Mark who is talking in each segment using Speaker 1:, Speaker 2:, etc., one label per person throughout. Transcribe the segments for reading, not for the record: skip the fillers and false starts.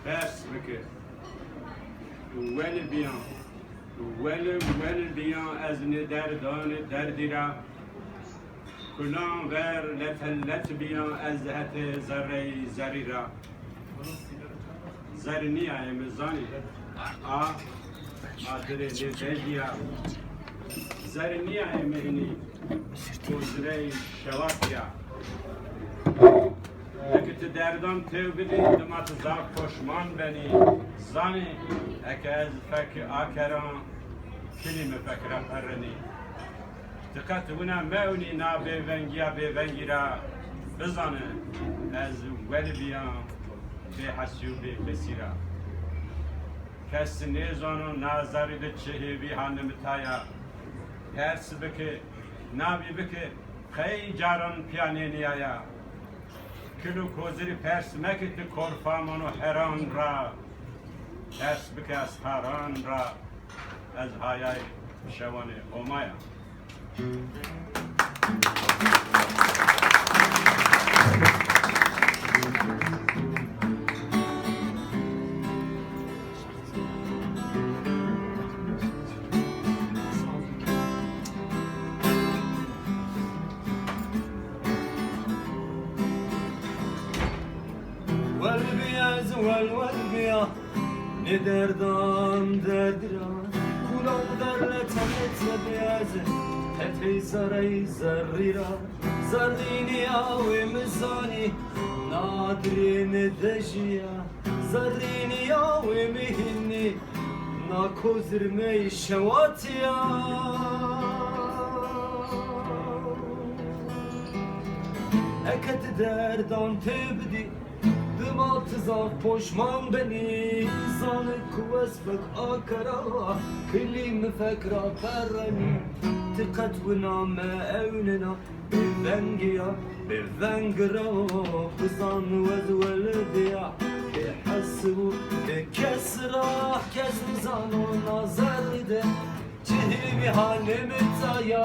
Speaker 1: بس بکه ول بیان ول بیان از ندردان دردی را کلان غیر لت بیان از هت ذره زری را زر نیه مزانی آدره لتجیا زر نیه مهنی کوزره شواتیا اگه دردان تو بدی دمات زاق پشمان بنی زانی اگه از فکر آکران کلمه فکر پرنی دقت ونا مونی نا بیونگیا بیونگی را بزانه از ولی بیان به حسیو به کسی را کس نیزانو نازاری ده چهیوی هانم تایا هرس بکه ناوی بکه خیلی جاران پیانه نیایا کلو کوزری پرس مکت کورفامانو هران را پرس بکه از هران را از هایای شوانه اومایا
Speaker 2: والبيا ندردان دردران كلام در لتمت بيازه هتي زري زريرا زريني اوي مزاني نادرين دجيا زريني اوي مهني ناكوزر مي شواتيا اكد دردان تبدي دمات زاف پشمان بنی زان کوس بک آکرا کلیم فکرا پرنی تقت و نام اوننا بونگیا بونگرا بزان وزول بیا بحسو بکسرا کس زانو نازر ده چهی بی حالم تایا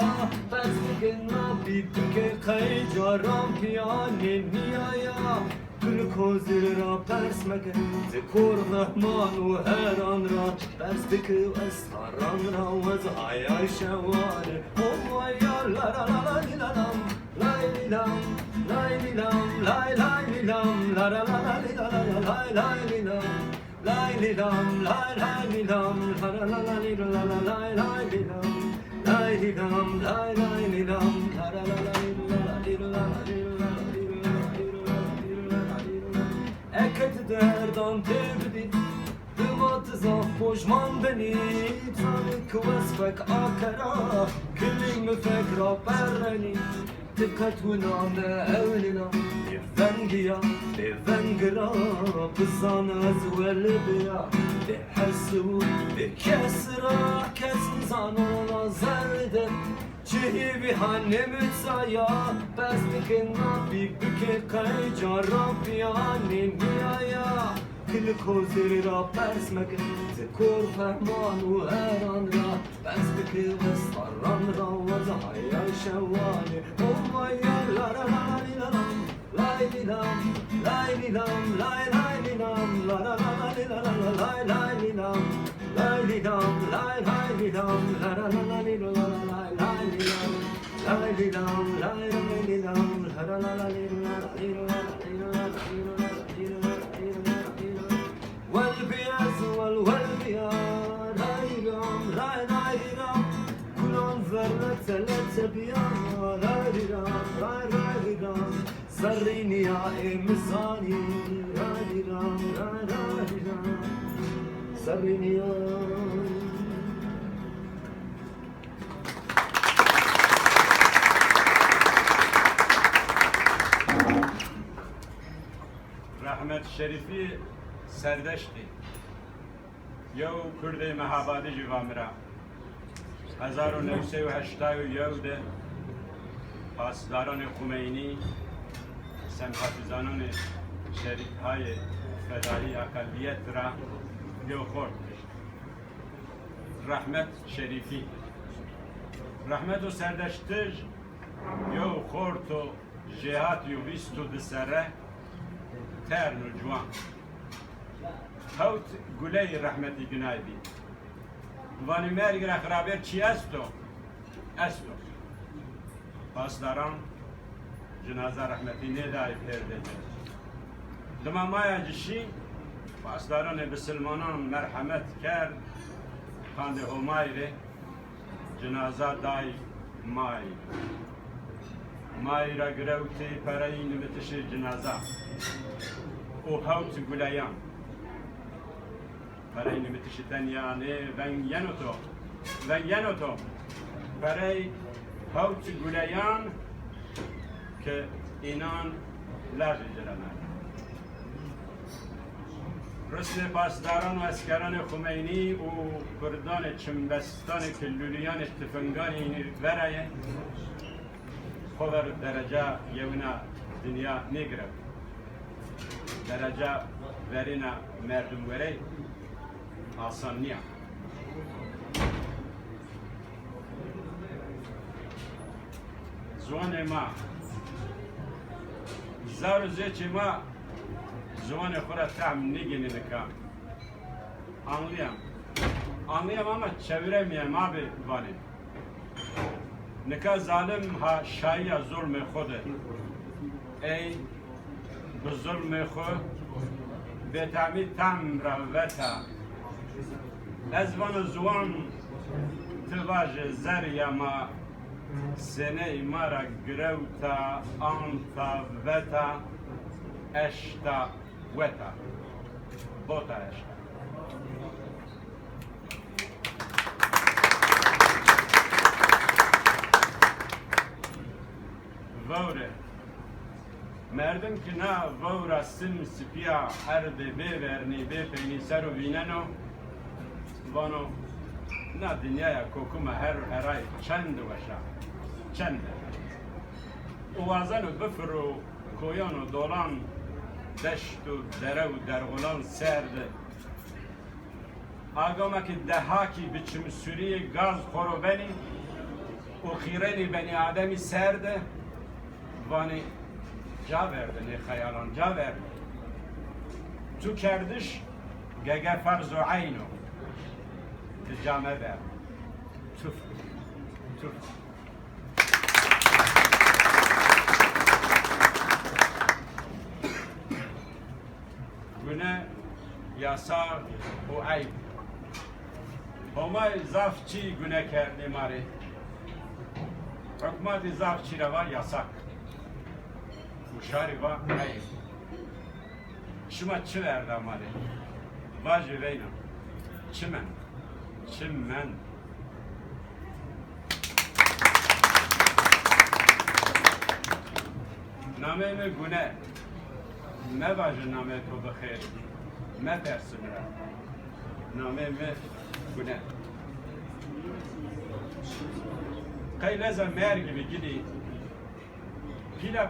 Speaker 2: بس بگنا بی بکه خی جارم پیانه میایا کل کوزر را پرس مکه ذکر رحمان و هران را پرس بکه و اسهران را و از آیای شوانه او یا لا لا لا لا لای لام لای لام لای لای لام لا لا لا لا لای لای لام لای لام لای لای لام لا لا لا لا لای لای لام لای لام لای لای لام لا لا لا لا اکت دردان تبدی دمات زاف پشمان بنی تانک وصفک آکرا کلیم فکرا پرنی دقت و نام اولنا بفنگیا بفنگرا بزان از ول بیا بحسو بکسرا کس زانو نازرده چهی بی هنم تایا بس بکنا بی بکه قی جارا بیانی میایا کل کوزر را پرس مکن ذکر فهمان و هران را بس بکه وستران را و زهای شوانه اومایا لارا لای لام لای لام لای لای لام لارا لای لای لام لای لام لای لای لام لارا لای والبياز والبيا رايرام رايرام كلهم ذرة لتبيا رايرام زريني يا إمزاني رايرام زريني يا
Speaker 1: رحمت شریفی سردشتی یو کرده مهابادی جوامرا 1981 ده پاسداران خمینی سمپاتیزانان شریف های فدایی اقلیت را یو خورد رحمت شریفی رحمت و سردشتش یو خورد و جهات یو بیست و دسره ترن و جوان هوت گله رحمتی گناه بی وانی مرگ را خرابر چی استو پاسداران جنازه رحمتی ندای پرده دما مایا جشی پاسداران بسلمانان مرحمت کرد خانده همایره جنازه دای مای را گروتی پرای نمتش جنازه او هوت گلیان برای نمیتیش تنیانه ونگینو تو برای هوت گلیان که اینان لرز جرانه رسل پاسداران و اسکران خمینی و کردان چنبستان کلولیان اتفنگان اینی برای خبر درجه یونا دنیا نگرد درجه ورینا مردم وری آسان نیه زوان ما زار زیچی ما زوان خورا تعم نگینی نکام آنلیم اما چویره میم آبی وانیم نکا ظالم ها شایی ظلم خوده ای به ظلم خود به تعمید تم روتا از وان زوان تواج زری ما سنه ما را گروتا آنتا وتا اشتا وتا بوتا اشتا ووره مردم که نه وورا سم سپیا هرده بورنی بپینی سر و بیننو وانو نه دنیای کوکوم هرای چند وشا چند اوازن و بفر و کویان و دولان دشت و دره و درغلان سرد آگاما که دهاکی بچم سوری گاز خورو بنی و خیرینی بنی آدمی سرد وانی جا برده خیالان جا برده تو کردش گگر فرض و عینو جامعه برده توف گونه یاسار و عیب همه زاف چی گونه کردی ماره حکمات زاف چی روا یاساک مشاری و عیب شما چه ورده ماره واجه وینا چه من نامه می گونه مواجه نامه تو بخیر مپرسم را نامه می گونه قیل از مرگی بگیدی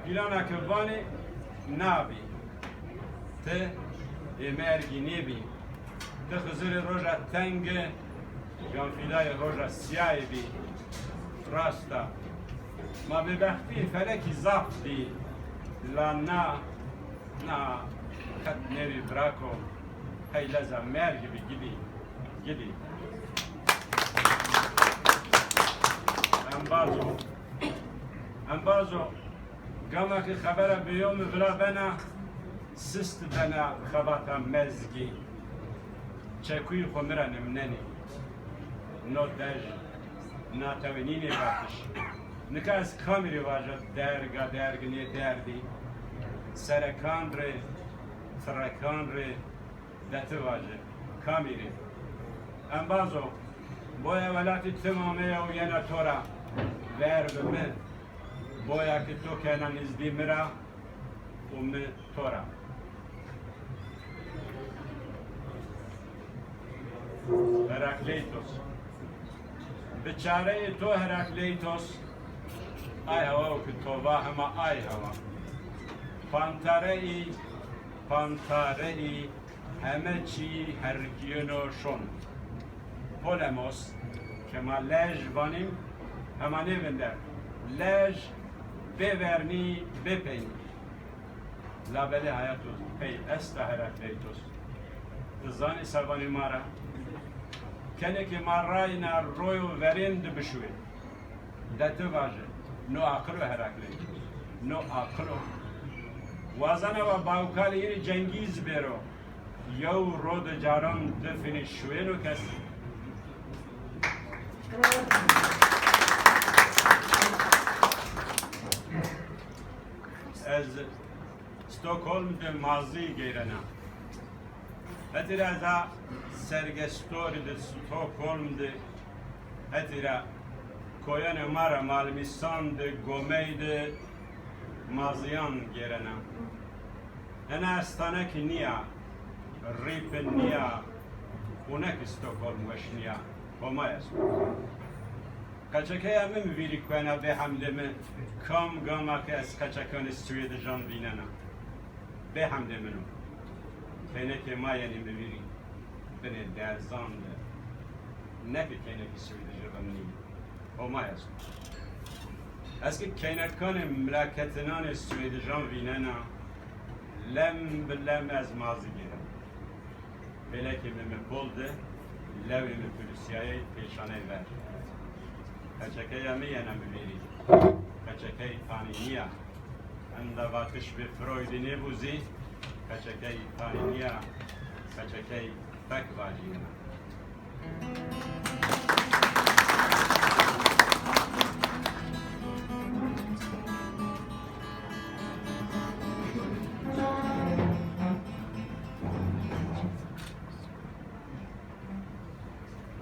Speaker 1: پیلا نکوانی نابی ته مرگی نیبی ته خزر روژا تنگ گانفیلای روژا سیای بی راستا ما به بختی فلکی زفت بی لا نه خد نوی براکو خیلی لازم مرگی بی گیدی انبازو گما که خبرم بیوم بلا بنا سست بنا خباتا مزگی چکوی خمرا نمننی نو دج ناتوینینی باتش نکاس کامیری واجد درگنی دردی سرکان ره سرکان ره دت واجد کامیری انبازو بایا ولاتی تمامه و ینا تورا ور بمه بایا که تو کنن ازدی مرا و من تورا هراکلیتوس بچاره تو هراکلیتوس آی هوا و که توبه همه آی هوا پانتاره ای همه چی هرگیونو شون پولموس که ما لج بانیم همه نیوندر لج بورنی بپینی لابله حیاتوس پی استا هراکلیتوس زانی سربانی مارا کنه که مارای نه روی و ورند بشوی دتو واجه نو عقل و هرکلی نو عقل وازنه و باوکالی یعنی جنگیز بیرو یو رود جاران دفنی شوینو کسی از ستوکهلم ده مازی گیرنا هتیره از سرگستوری ده ستوکهلم ده هتیره کویان مارا مالمیستان ده گومی ده مازیان گیرنا انا استانه که نیا ریپ نیا اونک ستوکهلم وش نیا همه است کچکه همه میبینی که انا به حمله من کام گاما که از کچکان استوی ده جان بیننا به حمله منو کنه که ما یعنی میبینی بینه درزان ده نکه کنه که استوی ده جان نیم همه است از که کنکان ملکتنان استوی ده جان بیننا لم بلم از مازی گیرم بله که من بولده لوی من پولیسیای پیشانه ور کچکه همی یه نمیبینی کچکه پانینیه انده وقتش به فرویدی نبوزی کچکه پانینیه کچکه فک واجینه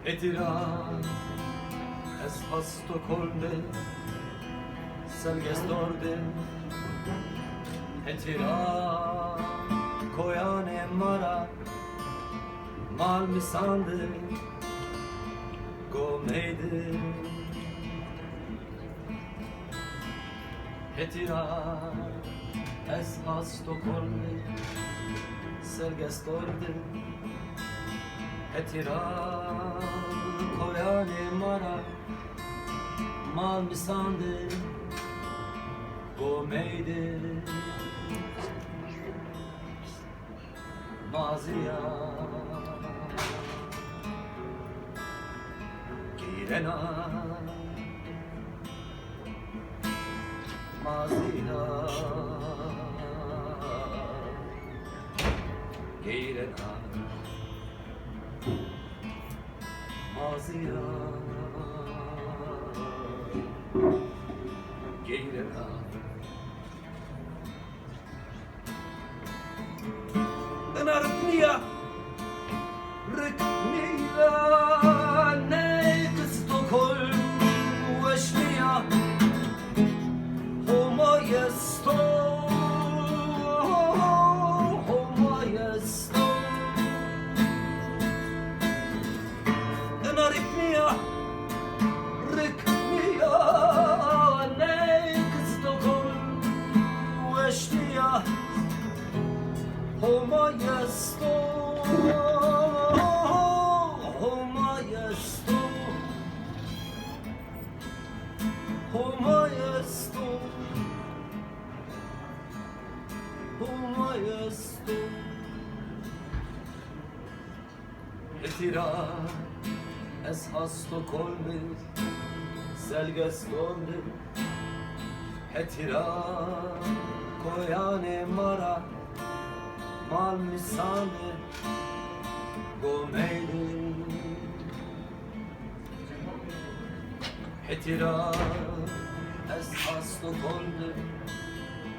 Speaker 2: Etiran es hast du kolde sergestorde Etiran koyane mara mal misande gomeyde Etiran es hast du kolde sergestorde Etiran koyane mara mal misande gomeyde maziya girena maziya girena maziya girena ben arıtmaya rıkmaya ne Stockholm veşmaya homa yesto ben arıtmaya rıkmaya ne Stockholm veşmaya homa yesto homa yesto homa yesto homa yesto Etira es hast du kolme selgestonde Etira koyane mara mal misane gomeyde Etira es hast du kolde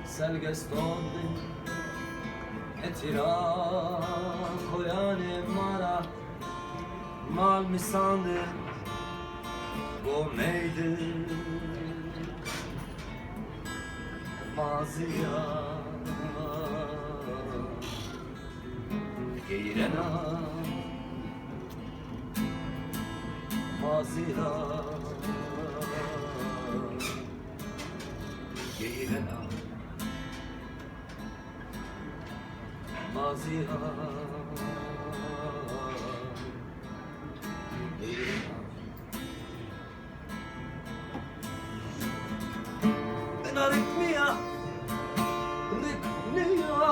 Speaker 2: selgestonde Etira koyane mara mal misande gomeyde maziya girena maziya girena maziya ben arıtmaya rıkmaya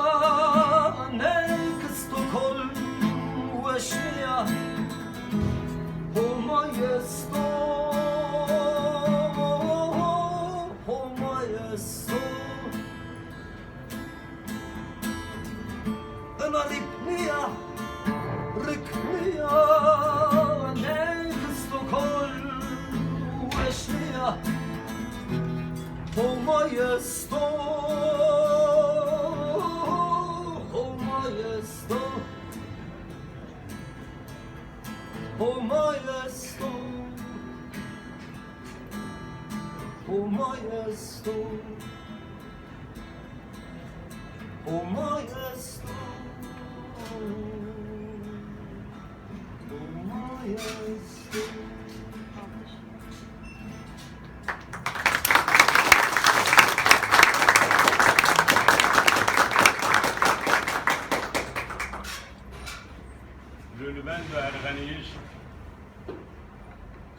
Speaker 2: ne Stockholm ripnia, ryknia, näst och koll och esnia. Oh majesto, oh majesto, oh majesto, oh majesto, oh majesto, oh majesto.
Speaker 1: لولوبند و ارغنیش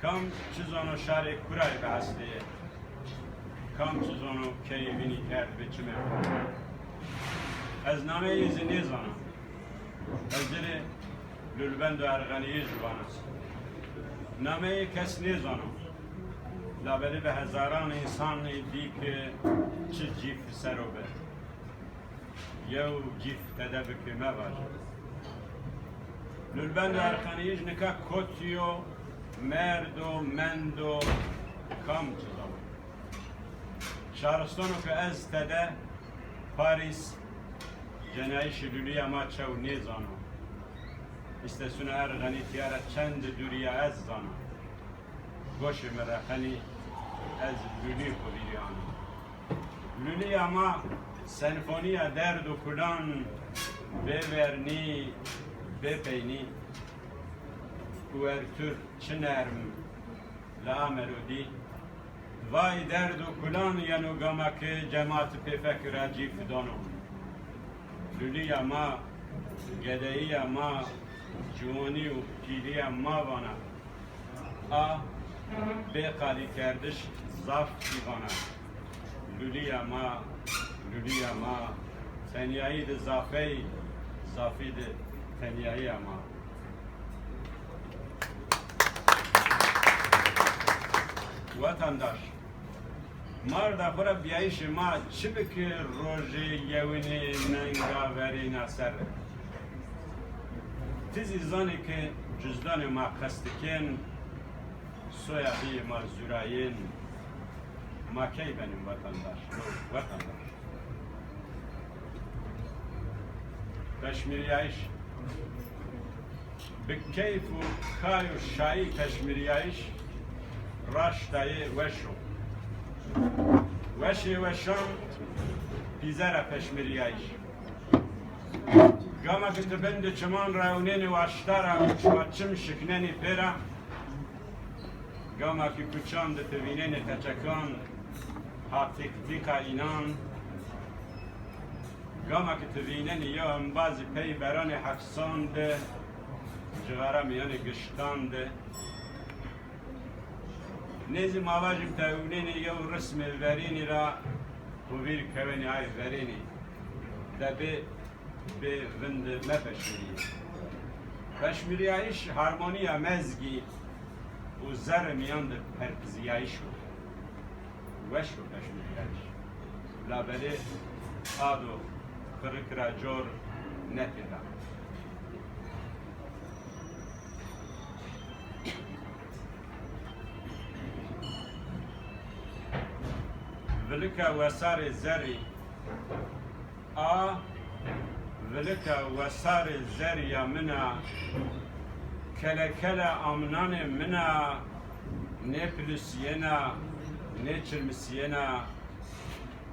Speaker 1: کام چیزانو شارک برای بحثیه کام چیزانو کی بینی کرد به چمه از نامه ایزی نیزانم از دل لولوبند و ارغنیش بانم نامه کس نیزانم لابلی به هزاران انسان دی که چه جیف سرو به یو جیف تده بکمه باشه لولوبند و ارغنیش نکا کتیو مرد و مند و کام چیزا شهرستانو که از تده پاریس جنایش لولی اما چو نیزانو استسون ارغنی تیاره چند دوری از زانو گوش مرخنی از لولی خوبیانو لولی اما سنفونی درد و کلان بورنی بپینی کوورتور چه نرم لامرودی وای درد و کلان یانو گاما که جماعت پیفک راجی فدانو لولی ما گدایی ما جوانی و پیری ما وانا به قالی کردش زاف دیوانا لولی ما تنیایی ده زافی ده تنیایی ما وطنداش مرد خورا بیایش ما چی بکر روژه یوینی ننگا وری ناصر تیزی زانی که جزدان ما قصدکن سویابی ما زوراین ما کی بنیم وطنداش کشمیریایش بکیف و خای و شایی کشمیریایش راشتای وشم پیزر کشمیریایش گاما که تبند چمان راونین و اشتارا و چم شکننی پیرا گاما که کچان ده تبینین تچکان حاطق دیقا اینان گاما که تبینین یا انبازی پی بران حفظان ده جوارا میان گشتان ده نیزی مواجب تاونینی یو رسم ورینی را بویر کوینی های ورینی ده به وند مپشمیری پشمیریایش هارمونی مزگی و زر میان ده پرپزیایش وشو پشمیریایش لابره آدو کرکرا جور نتیدا ولکا وسار زری ولکا وسار زری منا کلا امنان منا نپلسینا نچرمسینا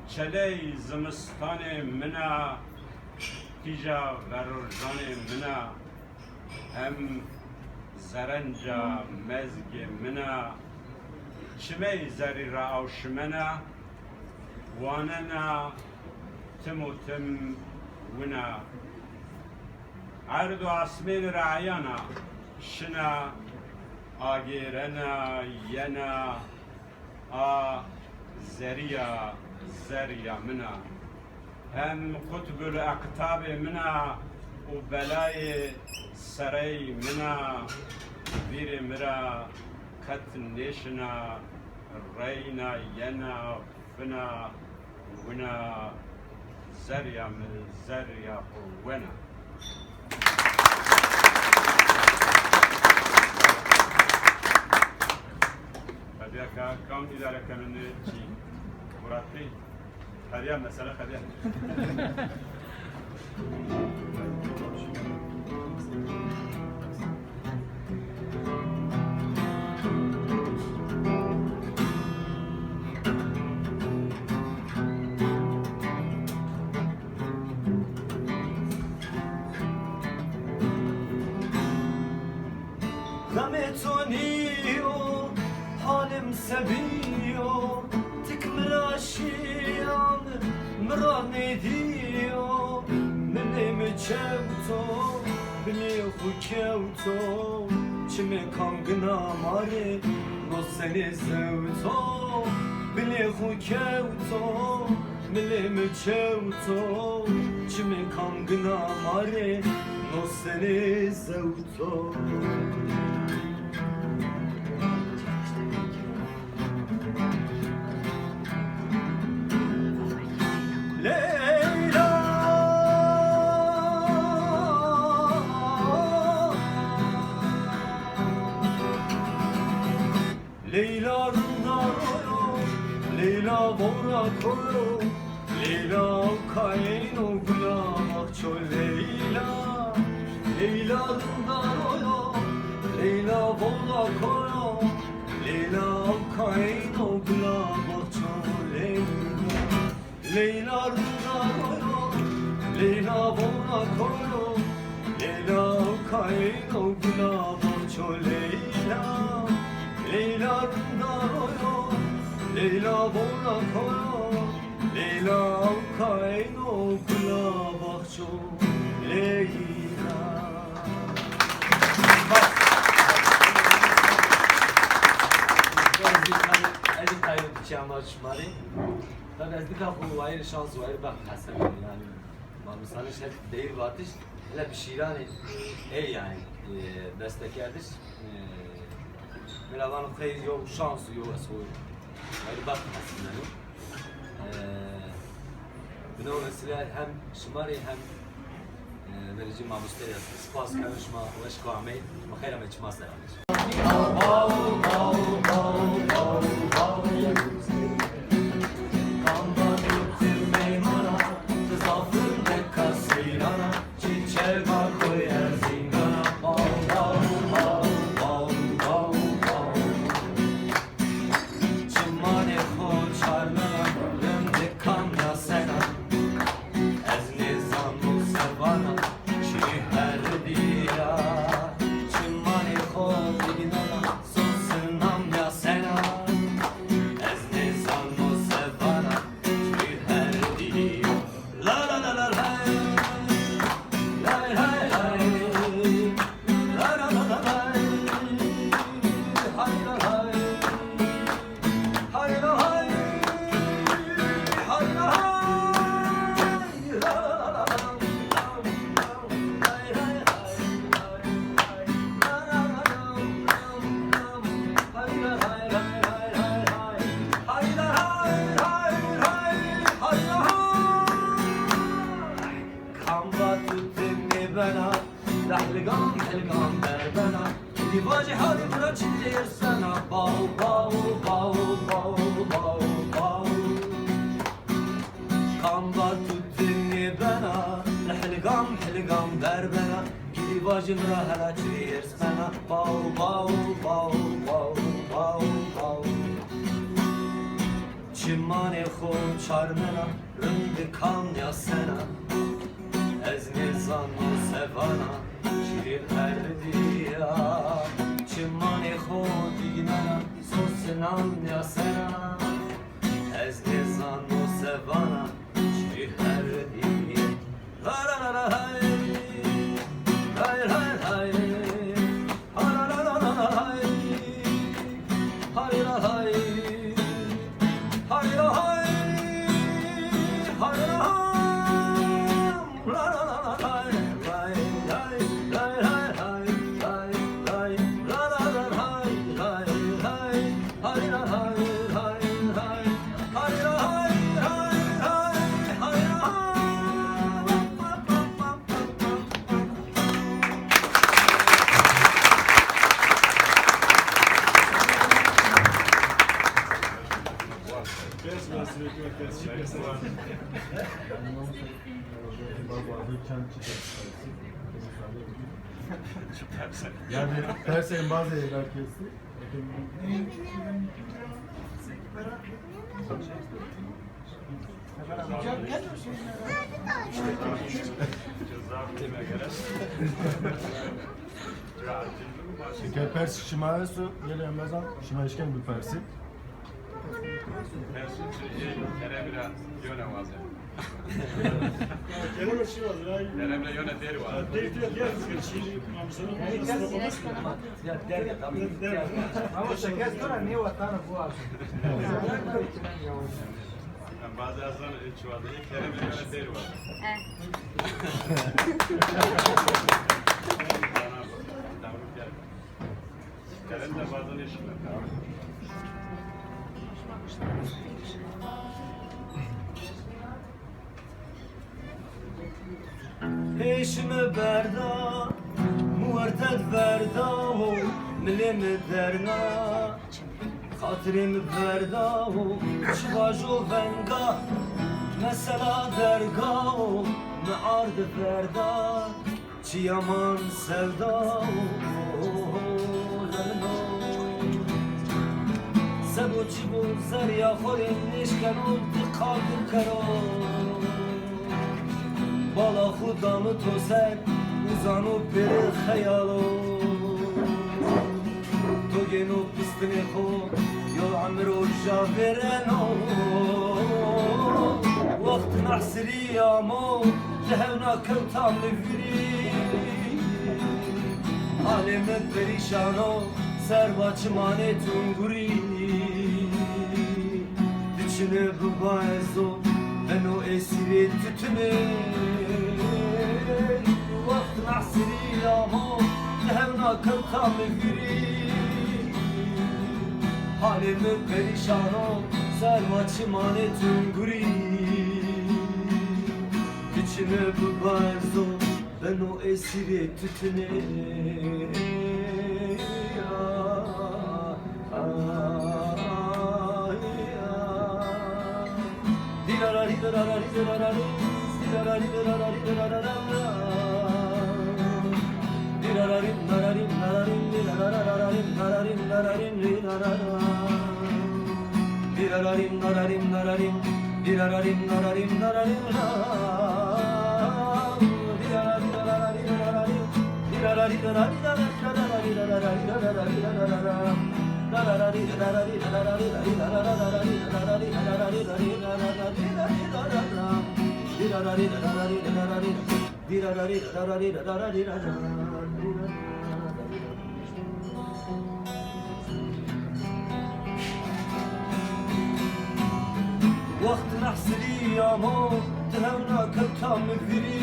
Speaker 1: چلی زمستان منا تیجا ورزان منا هم زرنجا مزگ منا چمی زری را آوشمنا واننا تم ونا عرض و عصمین رعیانا شنا آگیرنا ینا زریا منا هم قطب الاقطاب منا و بلای سری منا بیر مرا قط نیشنا رینا ینا فنا ونا زریا ونا Tamam idare kanunu çi. Murat Bey. Hadiye mesela hadiye.
Speaker 2: Gametoniyo, halim seviyor, tık mıraşiyan, mırane diyor, milimi çevto, bili hukevto, çime kangına mare, no seni zevto, bili hukevto, milimi çevto, çime kangına mare, no seni zevto. Leyla Rundaro, Leyla Borakoro, Leyla Kaino Gulamakço Leyla, Leyla Rundaro, Leyla Borakoro, Leyla Kaino Gulamakço Leyla, Leyla Rundaro, Leyla Borakoro, Leyla Kaino Gulamakço Leyla. Leyla Rundaro, Leyla Borakoro, Leyla Kaino Kulabakço, Leyla.
Speaker 3: Ezi kaybı bıçağıma açmalı. Tabi ez dika bu vayır şans vayır bak hasen yani. Mamusanı şey değil batış. Hele bir şirani ey yani bestekardır. Melavan xeyr yok, şans yok esoy. Yani bak aslında yani. Buna vesile hem şımari hem verici mamusları spas karışma ve şkamey ve khayra meçma selamlar.
Speaker 2: حلقان دربنا دیواج حالی برا چیزیر سنا باو باو باو باو باو باو کامبا تودنی بنا حلقان حلقان دربنا دیواج برا هلا چیزیر سنا باو باو باو باو باو باو چمان خون چارمنا رند کام یا سنا از نزان و سوانا شیر اردیا چمان خود دیگنانا سوسنان یا سنا از نزان و سوانا شیر اردیا لا لا لا لا های های های های ها لا لا لا لا های های لا های های لا های های لا های
Speaker 4: Yani Persa'nın bazı yerler kesti. Şeker Pers şimaya su geliyor mezan şimaya işken bu Persi.
Speaker 1: Kerem'le yöne vaze.
Speaker 5: Kerem şey var ya.
Speaker 1: Kerem'le yöne deri var.
Speaker 5: Değil değil diğer şey mamsının
Speaker 3: Ya der tabii.
Speaker 6: Ama şeker sonra niye vatanı bu abi?
Speaker 1: Ben bazı azdan içiyordu. Kerem'le yöne deri var. Kerem de bazen işler.
Speaker 2: Eşime berda, muerted verda, milimi derna, hatırımı verda, şvajo venga, mesela derga, meardı verda, çiyaman sevda, Sebo çibu zerya xorin nişken oldu kaldı karo Bala xudamı toser uzanıp bir hayalo To genu pistini xo yol amro javereno Vakt nahsiri amo cehevna kevtam liviri Aleme perişano servaçmane tunguri Diçine bu baezo ben o esiri tütüne Vakt nahsiri ama cehevna kıltam giri Halimi perişano servaçmane tunguri Diçine bu baezo ben o esiri tütüne وقت نحسري يا مو تهونا كم فيري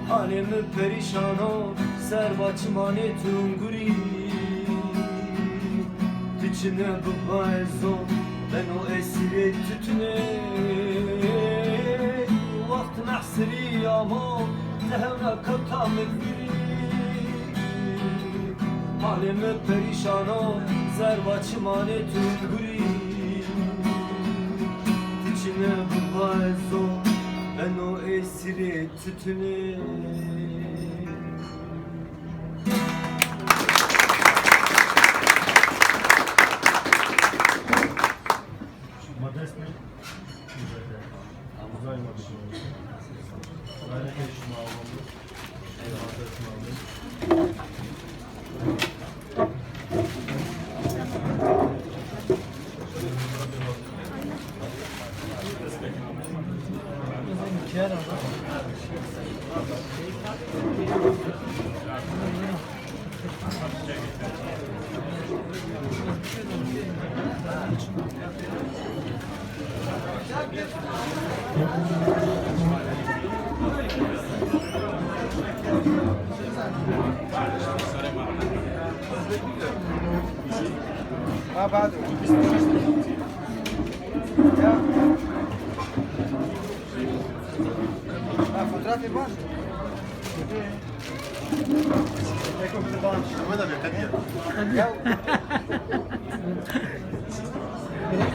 Speaker 2: حالم perişano servaçmane tunguri Diçine bu baezo ben o esiri tütüne Vakt nahsiri ya mo tehevna katam viri Halim perişano servaçmane tunguri Diçine bu baezo ben o esiri tütüne
Speaker 4: Modest mi? Uzay modest mi? Gayret eşitme almalı. Modest mi almalı?
Speaker 6: ما بعده يا فوتوغرافي باش يكون في البانش
Speaker 4: Ama da bir kat ya.
Speaker 6: يا